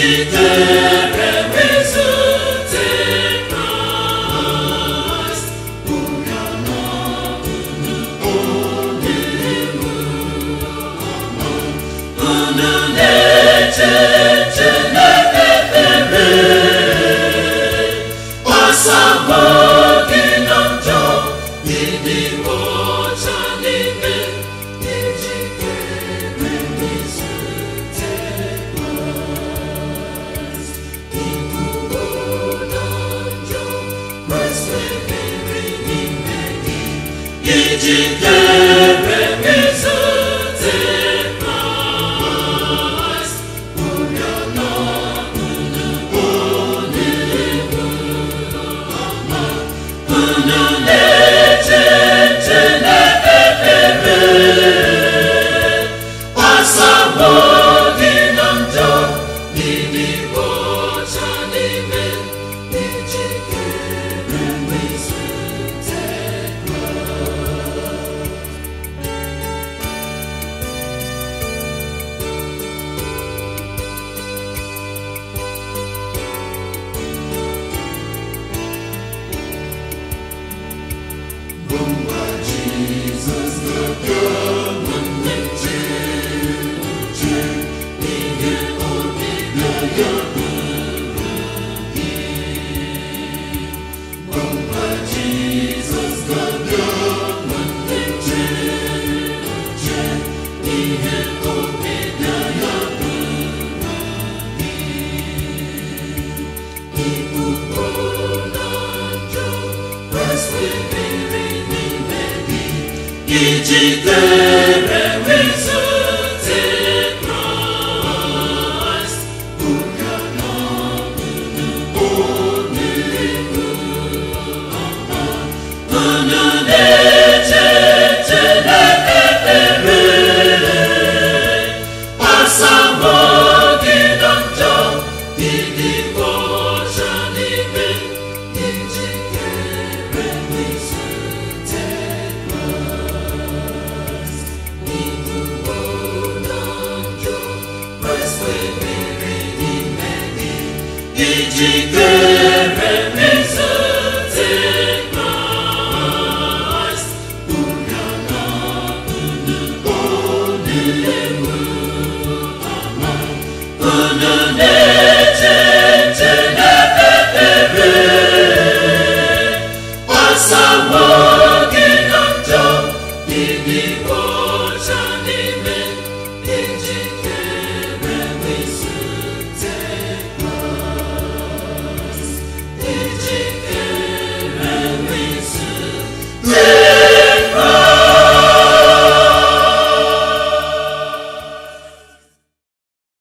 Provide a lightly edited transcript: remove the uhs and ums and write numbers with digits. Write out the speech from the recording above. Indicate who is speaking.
Speaker 1: jikere izute Kraịst, oriọna unu na-eche Chineke ekpere, gbasago gị na njọ, ịdị ọcha n'ime, ijikere izute Kraịst. Ibubo na njọ, Kraịst meriri n'ime gị, ijikere izute Kraịst, oriọna unu na-eche Chineke ekpere, gbasago gị na njọ, ịdị ọcha n'ime, ijikere izute Mgbe Jizọs ga-abịa, nwanne m chee ihe ọbịbịa ya bụrụ gị. Mgbe Jizọs ga-abịa, nwanne m chee ihe ọbịbịa ya bụrụ gị. Ibubo na njọ, Kraịst meriri n'ime gị, ijikere izute Kraịst, oriọna unu na-eche Chineke ekpere, gbasago gị na njọ, ịdị ọcha n'ime, ijikere izute Kraịst. Ibubo na njọ, Kraịst meriri n'ime gị, ijikere izute Kraịst, oriọna unu na-eche